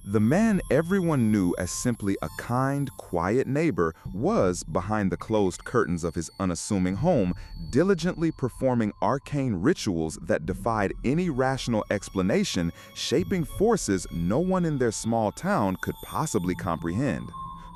The man everyone knew as simply a kind, quiet neighbor was, behind the closed curtains of his unassuming home, diligently performing arcane rituals that defied any rational explanation, shaping forces no one in their small town could possibly comprehend.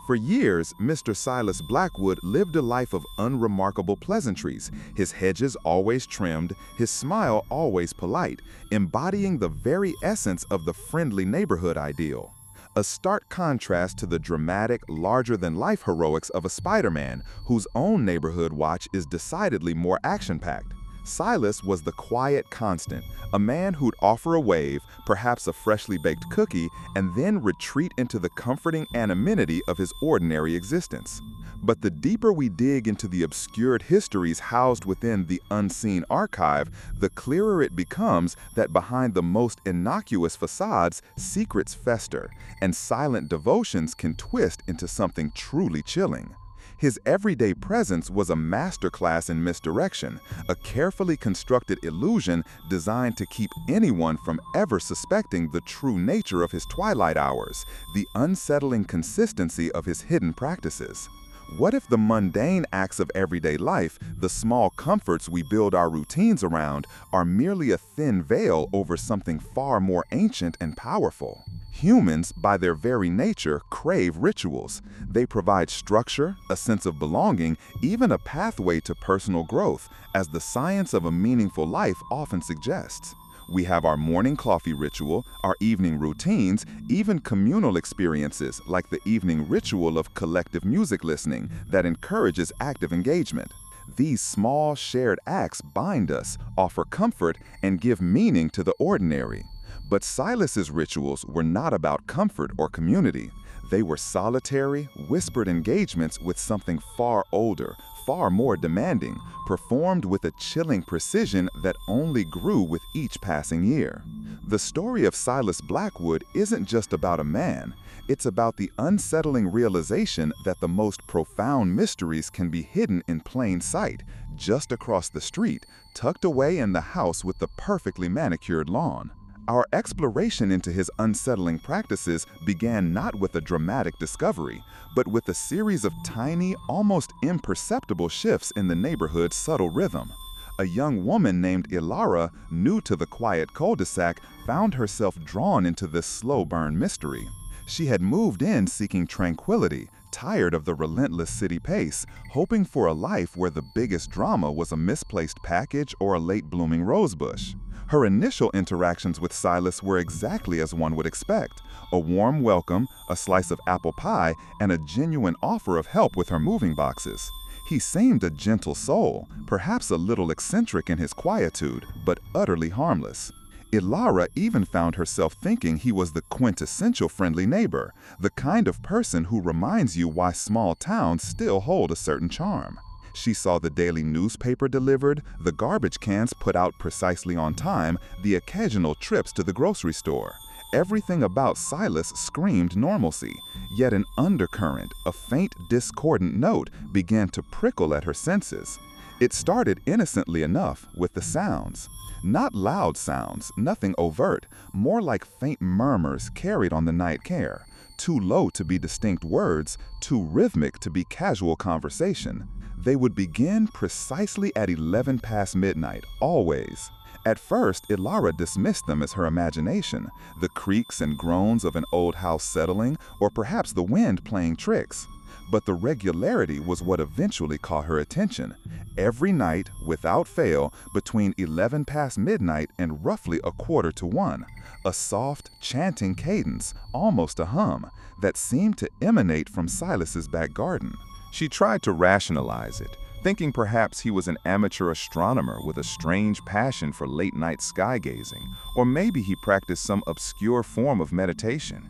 For years, Mr. Silas Blackwood lived a life of unremarkable pleasantries, his hedges always trimmed, his smile always polite, embodying the very essence of the friendly neighborhood ideal. A stark contrast to the dramatic, larger-than-life heroics of a Spider-Man, whose own neighborhood watch is decidedly more action-packed. Silas was the quiet constant, a man who'd offer a wave, perhaps a freshly baked cookie, and then retreat into the comforting anonymity of his ordinary existence. But the deeper we dig into the obscured histories housed within the unseen archive, the clearer it becomes that behind the most innocuous facades, secrets fester, and silent devotions can twist into something truly chilling. His everyday presence was a masterclass in misdirection, a carefully constructed illusion designed to keep anyone from ever suspecting the true nature of his twilight hours, the unsettling consistency of his hidden practices. What if the mundane acts of everyday life, the small comforts we build our routines around, are merely a thin veil over something far more ancient and powerful? Humans, by their very nature, crave rituals. They provide structure, a sense of belonging, even a pathway to personal growth, as the science of a meaningful life often suggests. We have our morning coffee ritual, our evening routines, even communal experiences like the evening ritual of collective music listening that encourages active engagement. These small shared acts bind us, offer comfort, and give meaning to the ordinary. But Silas's rituals were not about comfort or community. They were solitary, whispered engagements with something far older, far more demanding, performed with a chilling precision that only grew with each passing year. The story of Silas Blackwood isn't just about a man. It's about the unsettling realization that the most profound mysteries can be hidden in plain sight, just across the street, tucked away in the house with the perfectly manicured lawn. Our exploration into his unsettling practices began not with a dramatic discovery, but with a series of tiny, almost imperceptible shifts in the neighborhood's subtle rhythm. A young woman named Ilara, new to the quiet cul-de-sac, found herself drawn into this slow-burn mystery. She had moved in seeking tranquility, tired of the relentless city pace, hoping for a life where the biggest drama was a misplaced package or a late-blooming rosebush. Her initial interactions with Silas were exactly as one would expect: a warm welcome, a slice of apple pie, and a genuine offer of help with her moving boxes. He seemed a gentle soul, perhaps a little eccentric in his quietude, but utterly harmless. Ilara even found herself thinking he was the quintessential friendly neighbor, the kind of person who reminds you why small towns still hold a certain charm. She saw the daily newspaper delivered, the garbage cans put out precisely on time, the occasional trips to the grocery store. Everything about Silas screamed normalcy, yet an undercurrent, a faint discordant note, began to prickle at her senses. It started innocently enough with the sounds. Not loud sounds, nothing overt, more like faint murmurs carried on the night air, too low to be distinct words, too rhythmic to be casual conversation. They would begin precisely at 11 past midnight, always. At first, Ilara dismissed them as her imagination, the creaks and groans of an old house settling, or perhaps the wind playing tricks. But the regularity was what eventually caught her attention. Every night, without fail, between 11 past midnight and roughly 1:45, a soft, chanting cadence, almost a hum, that seemed to emanate from Silas's back garden. She tried to rationalize it, thinking perhaps he was an amateur astronomer with a strange passion for late-night sky gazing, or maybe he practiced some obscure form of meditation.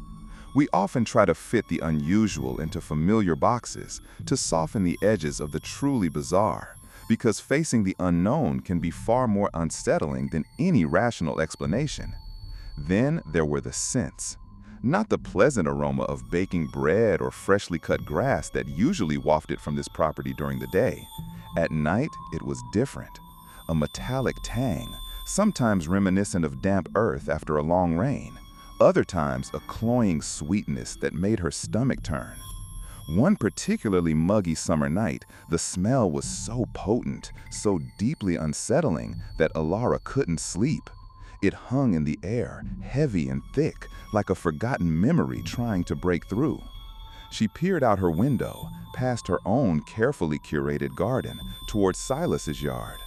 We often try to fit the unusual into familiar boxes to soften the edges of the truly bizarre, because facing the unknown can be far more unsettling than any rational explanation. Then there were the scents. Not the pleasant aroma of baking bread or freshly cut grass that usually wafted from this property during the day. At night, it was different. A metallic tang, sometimes reminiscent of damp earth after a long rain. other times a cloying sweetness that made her stomach turn. One particularly muggy summer night, the smell was so potent, so deeply unsettling, that Alara couldn't sleep. It hung in the air, heavy and thick, like a forgotten memory trying to break through. She peered out her window, past her own carefully curated garden, towards Silas's yard.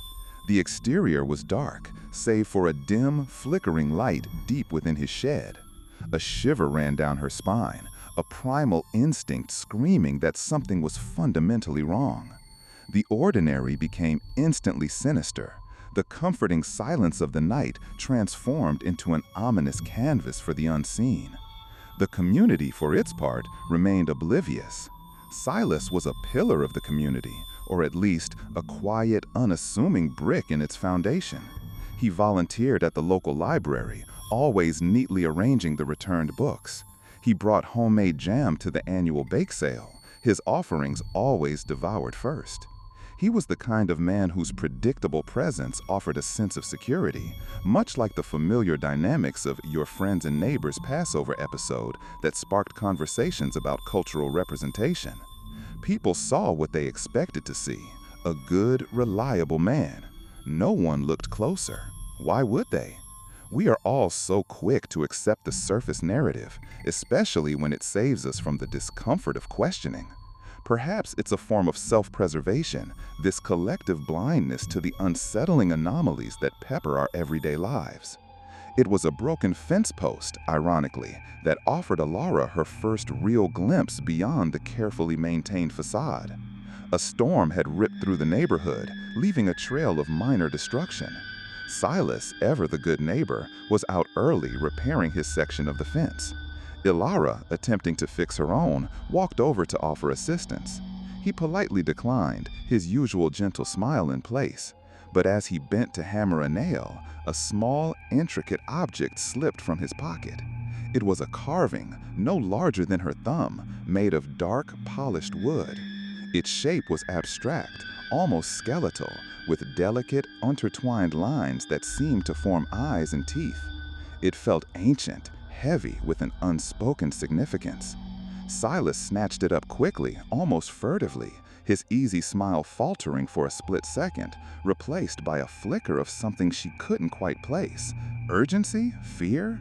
The exterior was dark, save for a dim, flickering light deep within his shed. A shiver ran down her spine, a primal instinct screaming that something was fundamentally wrong. The ordinary became instantly sinister. The comforting silence of the night transformed into an ominous canvas for the unseen. The community, for its part, remained oblivious. Silas was a pillar of the community, or at least a quiet, unassuming brick in its foundation. He volunteered at the local library, always neatly arranging the returned books. He brought homemade jam to the annual bake sale, his offerings always devoured first. He was the kind of man whose predictable presence offered a sense of security, much like the familiar dynamics of Your Friends and Neighbors Passover episode that sparked conversations about cultural representation. People saw what they expected to see, a good, reliable man. No one looked closer. Why would they? We are all so quick to accept the surface narrative, especially when it saves us from the discomfort of questioning. Perhaps it's a form of self-preservation, this collective blindness to the unsettling anomalies that pepper our everyday lives. It was a broken fence post, ironically, that offered Alara her first real glimpse beyond the carefully maintained facade. A storm had ripped through the neighborhood, leaving a trail of minor destruction. Silas, ever the good neighbor, was out early repairing his section of the fence. Alara, attempting to fix her own, walked over to offer assistance. He politely declined, his usual gentle smile in place. But as he bent to hammer a nail, a small, intricate object slipped from his pocket. It was a carving, no larger than her thumb, made of dark, polished wood. Its shape was abstract, almost skeletal, with delicate, intertwined lines that seemed to form eyes and teeth. It felt ancient, heavy with an unspoken significance. Silas snatched it up quickly, almost furtively, his easy smile faltering for a split second, replaced by a flicker of something she couldn't quite place. Urgency? Fear?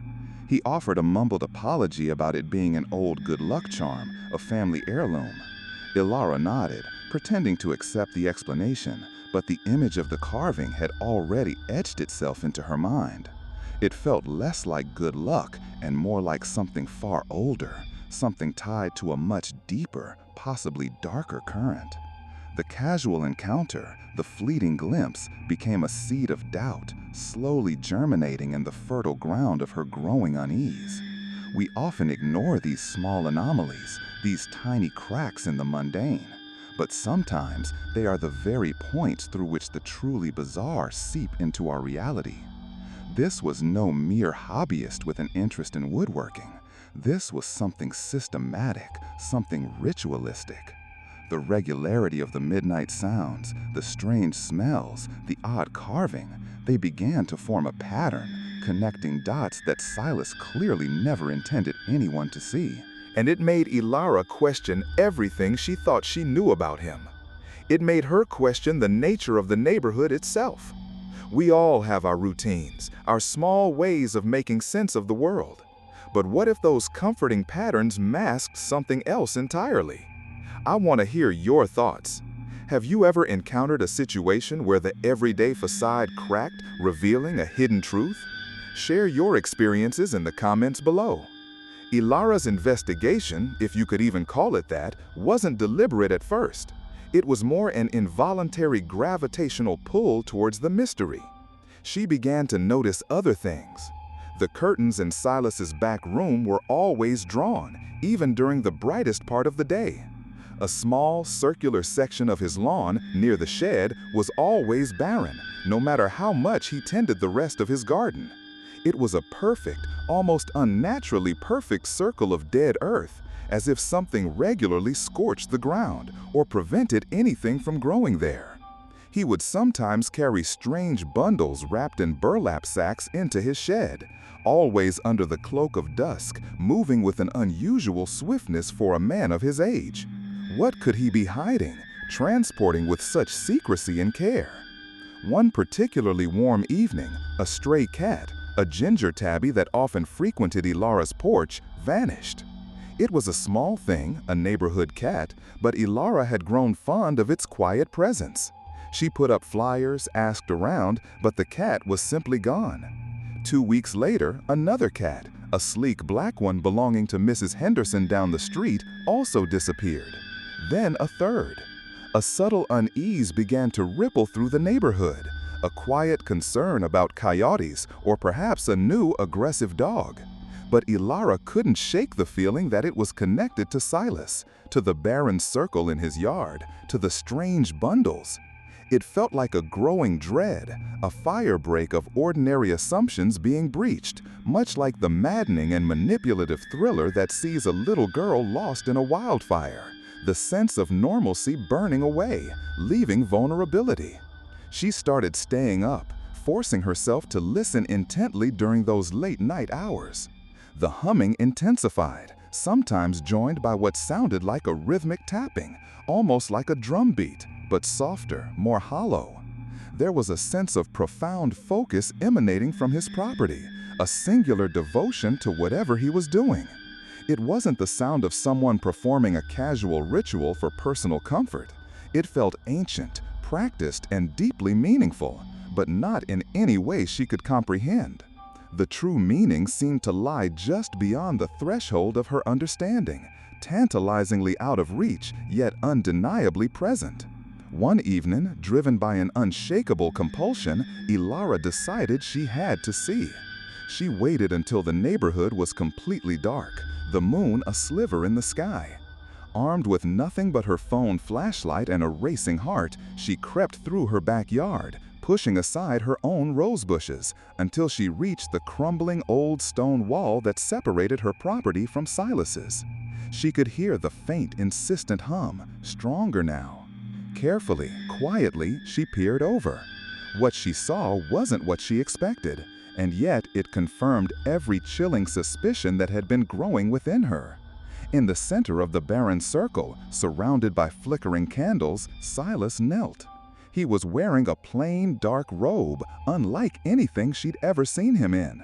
He offered a mumbled apology about it being an old good luck charm, a family heirloom. Alara nodded, pretending to accept the explanation, but the image of the carving had already etched itself into her mind. It felt less like good luck and more like something far older, something tied to a much deeper, possibly darker current. The casual encounter, the fleeting glimpse, became a seed of doubt, slowly germinating in the fertile ground of her growing unease. We often ignore these small anomalies, these tiny cracks in the mundane, but sometimes they are the very points through which the truly bizarre seep into our reality. This was no mere hobbyist with an interest in woodworking. This was something systematic, something ritualistic. The regularity of the midnight sounds, the strange smells, the odd carving, they began to form a pattern, connecting dots that Silas clearly never intended anyone to see. And it made Alara question everything she thought she knew about him. It made her question the nature of the neighborhood itself. We all have our routines, our small ways of making sense of the world. But what if those comforting patterns masked something else entirely? I want to hear your thoughts. Have you ever encountered a situation where the everyday facade cracked, revealing a hidden truth? Share your experiences in the comments below. Alara's investigation, if you could even call it that, wasn't deliberate at first. It was more an involuntary gravitational pull towards the mystery. She began to notice other things. The curtains in Silas's back room were always drawn, even during the brightest part of the day. A small, circular section of his lawn, near the shed, was always barren, no matter how much he tended the rest of his garden. It was a perfect, almost unnaturally perfect circle of dead earth, as if something regularly scorched the ground or prevented anything from growing there. He would sometimes carry strange bundles wrapped in burlap sacks into his shed, always under the cloak of dusk, moving with an unusual swiftness for a man of his age. What could he be hiding, transporting with such secrecy and care? One particularly warm evening, a stray cat, a ginger tabby that often frequented Ilara's porch, vanished. It was a small thing, a neighborhood cat, but Ilara had grown fond of its quiet presence. She put up flyers, asked around, but the cat was simply gone. 2 weeks later, another cat, a sleek black one belonging to Mrs. Henderson down the street, also disappeared. Then a third. A subtle unease began to ripple through the neighborhood, a quiet concern about coyotes or perhaps a new aggressive dog. But Ilara couldn't shake the feeling that it was connected to Silas, to the barren circle in his yard, to the strange bundles. It felt like a growing dread, a firebreak of ordinary assumptions being breached, much like the maddening and manipulative thriller that sees a little girl lost in a wildfire, the sense of normalcy burning away, leaving vulnerability. She started staying up, forcing herself to listen intently during those late-night hours. The humming intensified, sometimes joined by what sounded like a rhythmic tapping, almost like a drum beat, but softer, more hollow. There was a sense of profound focus emanating from his property, a singular devotion to whatever he was doing. It wasn't the sound of someone performing a casual ritual for personal comfort. It felt ancient, practiced, and deeply meaningful, but not in any way she could comprehend. The true meaning seemed to lie just beyond the threshold of her understanding, tantalizingly out of reach, yet undeniably present. One evening, driven by an unshakable compulsion, Ilara decided she had to see. She waited until the neighborhood was completely dark, the moon a sliver in the sky. Armed with nothing but her phone flashlight and a racing heart, she crept through her backyard, pushing aside her own rose bushes, until she reached the crumbling old stone wall that separated her property from Silas's. She could hear the faint, insistent hum, stronger now. Carefully, quietly, she peered over. What she saw wasn't what she expected, and yet it confirmed every chilling suspicion that had been growing within her. In the center of the barren circle, surrounded by flickering candles, Silas knelt. He was wearing a plain, dark robe, unlike anything she'd ever seen him in.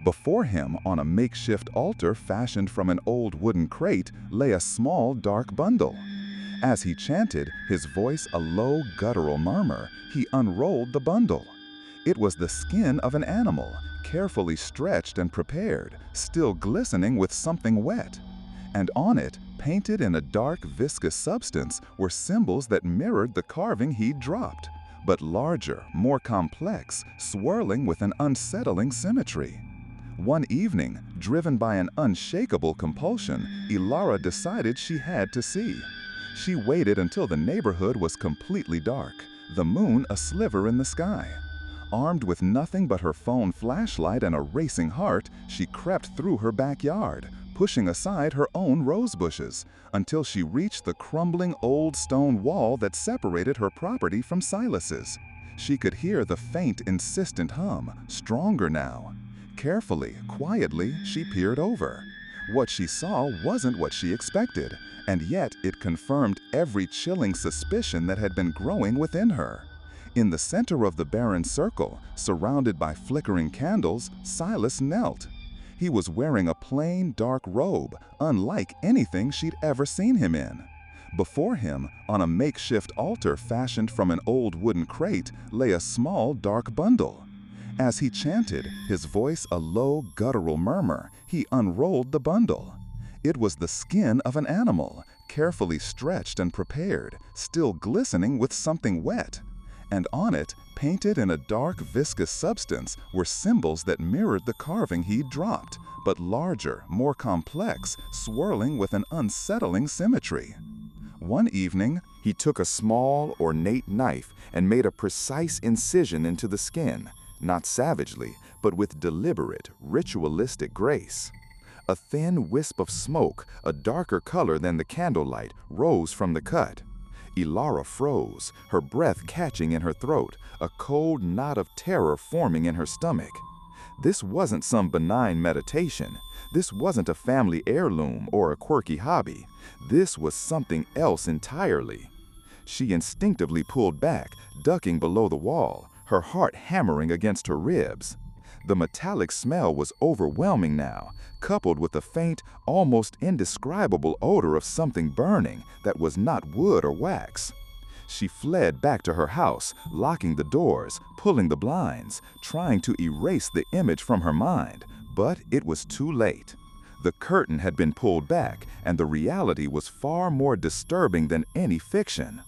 Before him, on a makeshift altar fashioned from an old wooden crate, lay a small, dark bundle. As he chanted, his voice a low, guttural murmur, he unrolled the bundle. It was the skin of an animal, carefully stretched and prepared, still glistening with something wet. And on it, painted in a dark, viscous substance, were symbols that mirrored the carving he'd dropped, but larger, more complex, swirling with an unsettling symmetry. One evening, driven by an unshakable compulsion, Ilara decided she had to see. She waited until the neighborhood was completely dark, the moon a sliver in the sky. Armed with nothing but her phone flashlight and a racing heart, she crept through her backyard, pushing aside her own rose bushes, until she reached the crumbling old stone wall that separated her property from Silas's. She could hear the faint, insistent hum, stronger now. Carefully, quietly, she peered over. What she saw wasn't what she expected, and yet it confirmed every chilling suspicion that had been growing within her. In the center of the barren circle, surrounded by flickering candles, Silas knelt. He was wearing a plain, dark robe, unlike anything she'd ever seen him in. Before him, on a makeshift altar fashioned from an old wooden crate, lay a small, dark bundle. As he chanted, his voice a low, guttural murmur, he unrolled the bundle. It was the skin of an animal, carefully stretched and prepared, still glistening with something wet. And on it, painted in a dark, viscous substance, were symbols that mirrored the carving he'd dropped, but larger, more complex, swirling with an unsettling symmetry. One evening, he took a small, ornate knife and made a precise incision into the skin, not savagely, but with deliberate, ritualistic grace. A thin wisp of smoke, a darker color than the candlelight, rose from the cut. Ilara froze, her breath catching in her throat, a cold knot of terror forming in her stomach. This wasn't some benign meditation. This wasn't a family heirloom or a quirky hobby. This was something else entirely. She instinctively pulled back, ducking below the wall, her heart hammering against her ribs. The metallic smell was overwhelming now, coupled with a faint, almost indescribable odor of something burning that was not wood or wax. She fled back to her house, locking the doors, pulling the blinds, trying to erase the image from her mind, but it was too late. The curtain had been pulled back, and the reality was far more disturbing than any fiction.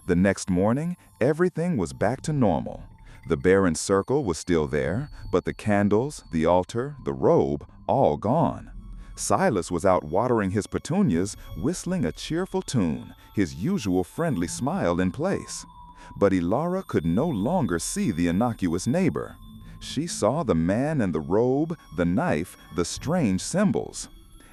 The next morning, everything was back to normal. The barren circle was still there, but the candles, the altar, the robe, all gone. Silas was out watering his petunias, whistling a cheerful tune, his usual friendly smile in place. But Ilara could no longer see the innocuous neighbor. She saw the man in the robe, the knife, the strange symbols.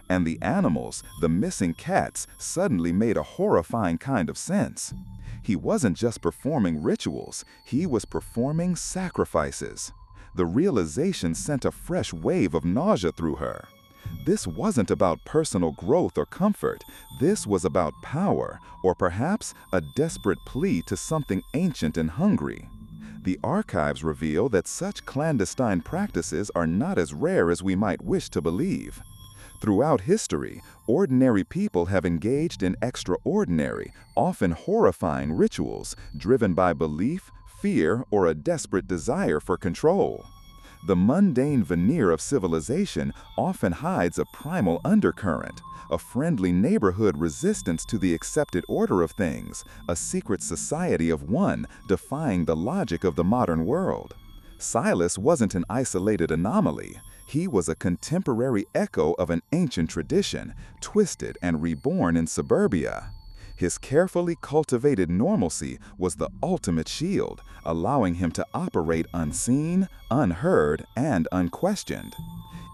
And the animals, the missing cats, suddenly made a horrifying kind of sense. He wasn't just performing rituals, he was performing sacrifices. The realization sent a fresh wave of nausea through her. This wasn't about personal growth or comfort. This was about power, or perhaps a desperate plea to something ancient and hungry. The archives reveal that such clandestine practices are not as rare as we might wish to believe. Throughout history, ordinary people have engaged in extraordinary, often horrifying rituals driven by belief, fear, or a desperate desire for control. The mundane veneer of civilization often hides a primal undercurrent, a friendly neighborhood resistance to the accepted order of things, a secret society of one defying the logic of the modern world. Silas wasn't an isolated anomaly. He was a contemporary echo of an ancient tradition, twisted and reborn in suburbia. His carefully cultivated normalcy was the ultimate shield, allowing him to operate unseen, unheard, and unquestioned.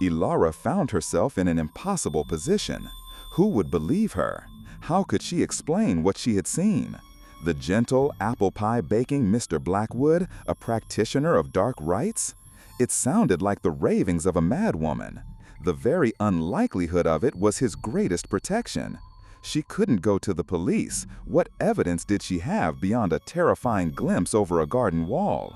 Ilara found herself in an impossible position. Who would believe her? How could she explain what she had seen? The gentle, apple pie baking Mr. Blackwood, a practitioner of dark rites? It sounded like the ravings of a madwoman. The very unlikelihood of it was his greatest protection. She couldn't go to the police. What evidence did she have beyond a terrifying glimpse over a garden wall?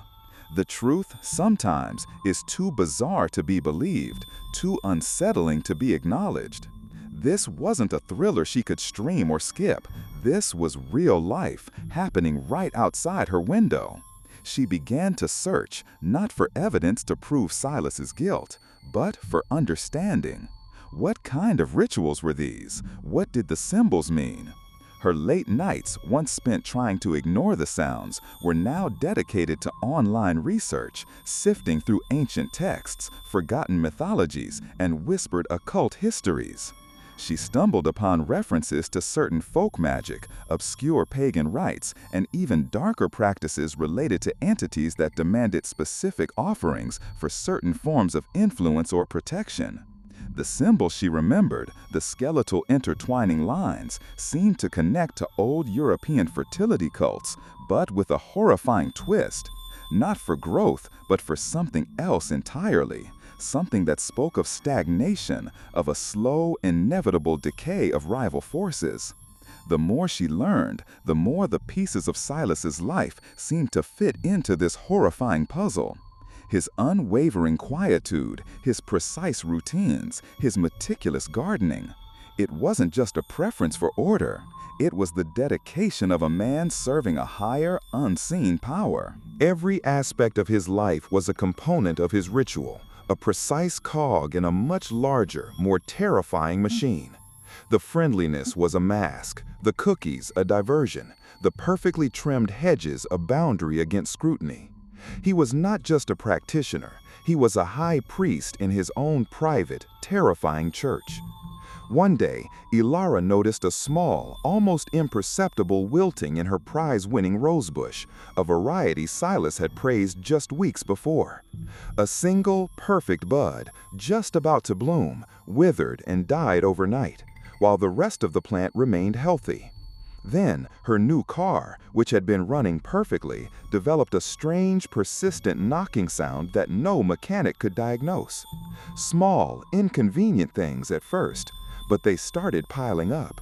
The truth, sometimes, is too bizarre to be believed, too unsettling to be acknowledged. This wasn't a thriller she could stream or skip. This was real life, happening right outside her window. She began to search, not for evidence to prove Silas's guilt, but for understanding. What kind of rituals were these? What did the symbols mean? Her late nights, once spent trying to ignore the sounds, were now dedicated to online research, sifting through ancient texts, forgotten mythologies, and whispered occult histories. She stumbled upon references to certain folk magic, obscure pagan rites, and even darker practices related to entities that demanded specific offerings for certain forms of influence or protection. The symbols she remembered, the skeletal intertwining lines, seemed to connect to old European fertility cults, but with a horrifying twist. Not for growth, but for something else entirely. Something that spoke of stagnation, of a slow, inevitable decay of rival forces. The more she learned, the more the pieces of Silas's life seemed to fit into this horrifying puzzle. His unwavering quietude, his precise routines, his meticulous gardening. It wasn't just a preference for order. It was the dedication of a man serving a higher, unseen power. Every aspect of his life was a component of his ritual, a precise cog in a much larger, more terrifying machine. The friendliness was a mask, the cookies a diversion, the perfectly trimmed hedges a boundary against scrutiny. He was not just a practitioner, he was a high priest in his own private, terrifying church. One day, Ilara noticed a small, almost imperceptible wilting in her prize-winning rosebush, a variety Silas had praised just weeks before. A single, perfect bud, just about to bloom, withered and died overnight, while the rest of the plant remained healthy. Then, her new car, which had been running perfectly, developed a strange, persistent knocking sound that no mechanic could diagnose. Small, inconvenient things at first, but they started piling up.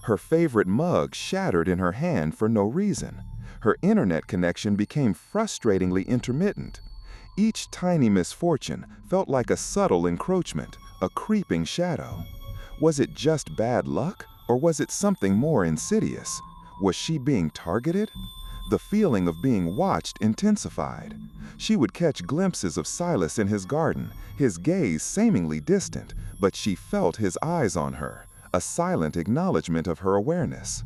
Her favorite mug shattered in her hand for no reason. Her internet connection became frustratingly intermittent. Each tiny misfortune felt like a subtle encroachment, a creeping shadow. Was it just bad luck? Or was it something more insidious? Was she being targeted? The feeling of being watched intensified. She would catch glimpses of Silas in his garden, his gaze seemingly distant, but she felt his eyes on her, a silent acknowledgement of her awareness.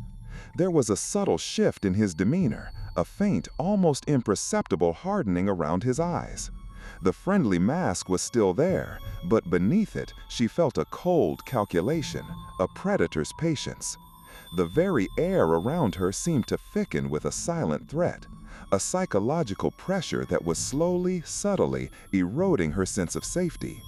There was a subtle shift in his demeanor, a faint, almost imperceptible hardening around his eyes. The friendly mask was still there, but beneath it, she felt a cold calculation, a predator's patience. The very air around her seemed to thicken with a silent threat, a psychological pressure that was slowly, subtly eroding her sense of safety.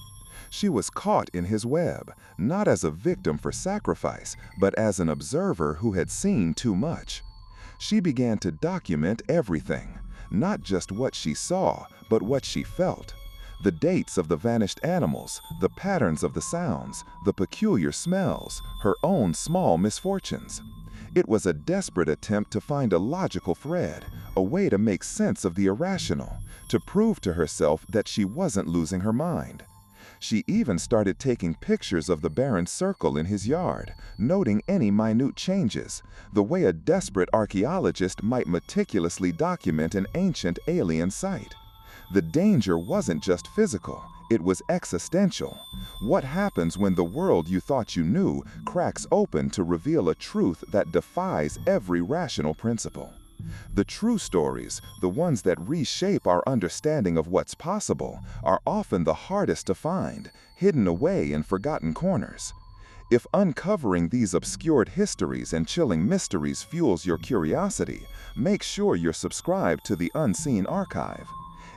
She was caught in his web, not as a victim for sacrifice, but as an observer who had seen too much. She began to document everything, not just what she saw, but what she felt. The dates of the vanished animals, the patterns of the sounds, the peculiar smells, her own small misfortunes. It was a desperate attempt to find a logical thread, a way to make sense of the irrational, to prove to herself that she wasn't losing her mind. She even started taking pictures of the barren circle in his yard, noting any minute changes, the way a desperate archaeologist might meticulously document an ancient alien site. The danger wasn't just physical, it was existential. What happens when the world you thought you knew cracks open to reveal a truth that defies every rational principle? The true stories, the ones that reshape our understanding of what's possible, are often the hardest to find, hidden away in forgotten corners. If uncovering these obscured histories and chilling mysteries fuels your curiosity, make sure you're subscribed to the Unseen Archive.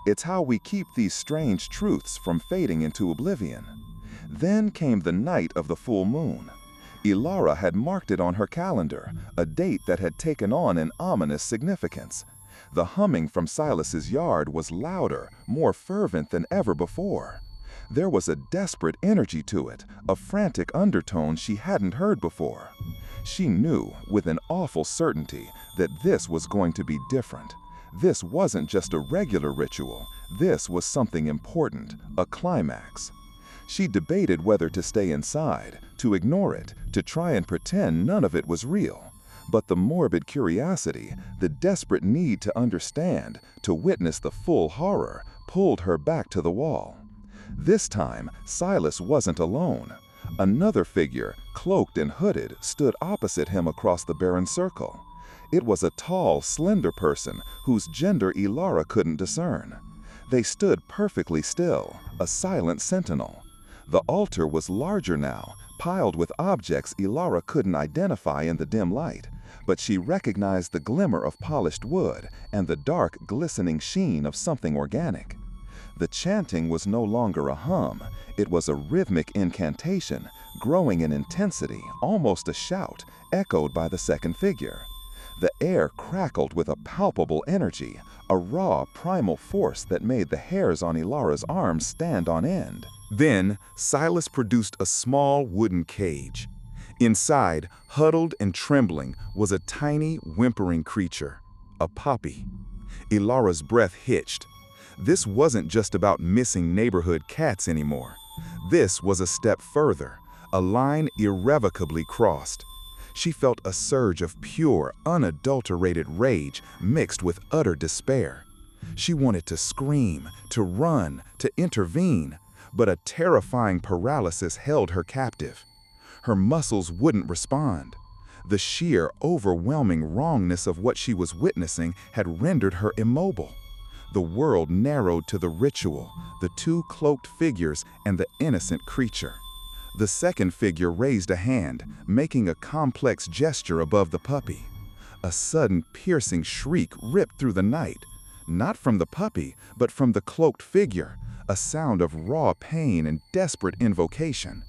It's how we keep these strange truths from fading into oblivion. Then came the night of the full moon. Ilara had marked it on her calendar, a date that had taken on an ominous significance. The humming from Silas's yard was louder, more fervent than ever before. There was a desperate energy to it, a frantic undertone she hadn't heard before. She knew, with an awful certainty, that this was going to be different. This wasn't just a regular ritual. This was something important, a climax. She debated whether to stay inside, to ignore it, to try and pretend none of it was real. But the morbid curiosity, the desperate need to understand, to witness the full horror, pulled her back to the wall. This time, Silas wasn't alone. Another figure, cloaked and hooded, stood opposite him across the barren circle. It was a tall, slender person whose gender Ilara couldn't discern. They stood perfectly still, a silent sentinel. The altar was larger now, piled with objects Ilara couldn't identify in the dim light, but she recognized the glimmer of polished wood and the dark, glistening sheen of something organic. The chanting was no longer a hum, it was a rhythmic incantation, growing in intensity, almost a shout, echoed by the second figure. The air crackled with a palpable energy, a raw, primal force that made the hairs on Ilara's arms stand on end. Then, Silas produced a small wooden cage. Inside, huddled and trembling, was a tiny, whimpering creature, a puppy. Ilara's breath hitched. This wasn't just about missing neighborhood cats anymore. This was a step further, a line irrevocably crossed. She felt a surge of pure, unadulterated rage mixed with utter despair. She wanted to scream, to run, to intervene, but a terrifying paralysis held her captive. Her muscles wouldn't respond. The sheer, overwhelming wrongness of what she was witnessing had rendered her immobile. The world narrowed to the ritual, the two cloaked figures, and the innocent creature. The second figure raised a hand, making a complex gesture above the puppy. A sudden, piercing shriek ripped through the night, not from the puppy, but from the cloaked figure, a sound of raw pain and desperate invocation.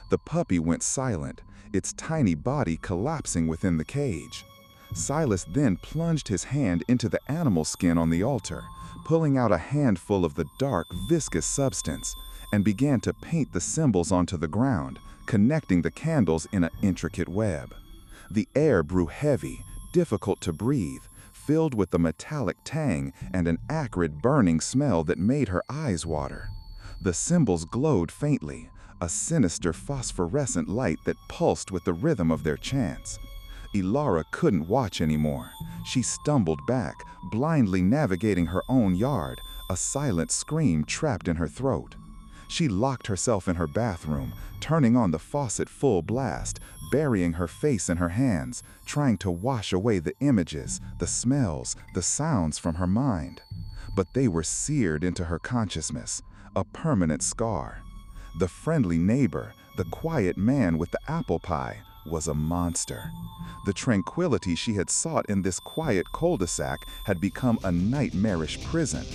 The puppy went silent, its tiny body collapsing within the cage. Silas then plunged his hand into the animal skin on the altar, pulling out a handful of the dark, viscous substance, and began to paint the symbols onto the ground, connecting the candles in an intricate web. The air grew heavy, difficult to breathe, filled with a metallic tang and an acrid burning smell that made her eyes water. The symbols glowed faintly, a sinister phosphorescent light that pulsed with the rhythm of their chants. Ilara couldn't watch anymore. She stumbled back, blindly navigating her own yard, a silent scream trapped in her throat. She locked herself in her bathroom, turning on the faucet full blast, burying her face in her hands, trying to wash away the images, the smells, the sounds from her mind. But they were seared into her consciousness, a permanent scar. The friendly neighbor, the quiet man with the apple pie, was a monster. The tranquility she had sought in this quiet cul-de-sac had become a nightmarish prison.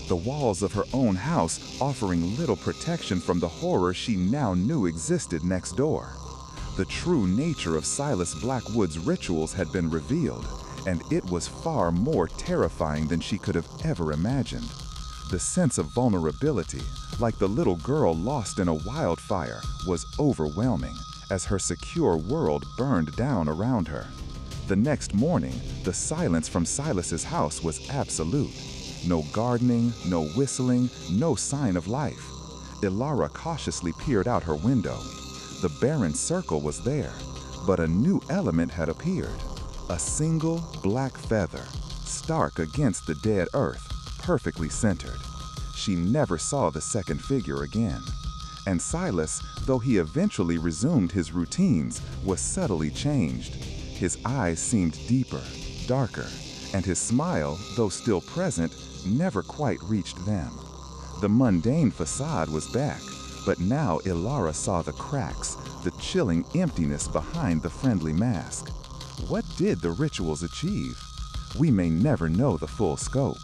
The walls of her own house offering little protection from the horror she now knew existed next door. The true nature of Silas Blackwood's rituals had been revealed, and it was far more terrifying than she could have ever imagined. The sense of vulnerability, like the little girl lost in a wildfire, was overwhelming as her secure world burned down around her. The next morning, the silence from Silas's house was absolute. No gardening, no whistling, no sign of life. Ilara cautiously peered out her window. The barren circle was there, but a new element had appeared. A single black feather, stark against the dead earth, perfectly centered. She never saw the second figure again. And Silas, though he eventually resumed his routines, was subtly changed. His eyes seemed deeper, darker, and his smile, though still present, never quite reached them. The mundane facade was back, but now Ilara saw the cracks, the chilling emptiness behind the friendly mask. What did the rituals achieve? We may never know the full scope.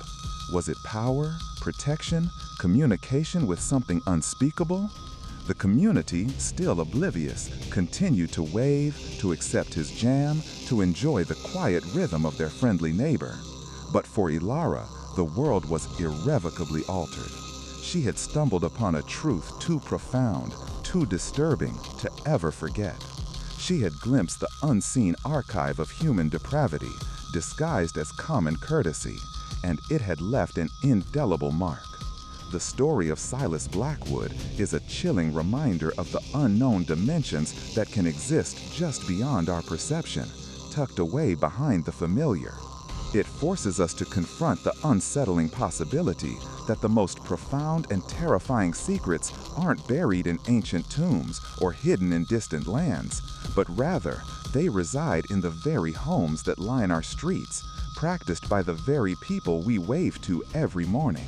Was it power, protection, communication with something unspeakable? The community, still oblivious, continued to wave, to accept his jam, to enjoy the quiet rhythm of their friendly neighbor. But for Ilara, the world was irrevocably altered. She had stumbled upon a truth too profound, too disturbing to ever forget. She had glimpsed the unseen archive of human depravity, disguised as common courtesy, and it had left an indelible mark. The story of Silas Blackwood is a chilling reminder of the unknown dimensions that can exist just beyond our perception, tucked away behind the familiar. It forces us to confront the unsettling possibility that the most profound and terrifying secrets aren't buried in ancient tombs or hidden in distant lands, but rather they reside in the very homes that line our streets, practiced by the very people we wave to every morning.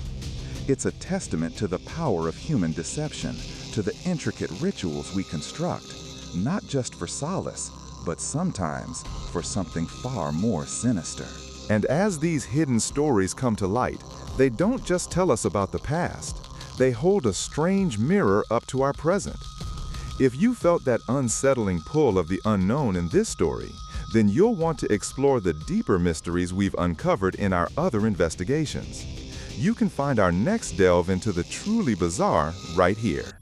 It's a testament to the power of human deception, to the intricate rituals we construct, not just for solace, but sometimes for something far more sinister. And as these hidden stories come to light, they don't just tell us about the past, they hold a strange mirror up to our present. If you felt that unsettling pull of the unknown in this story, then you'll want to explore the deeper mysteries we've uncovered in our other investigations. You can find our next delve into the truly bizarre right here.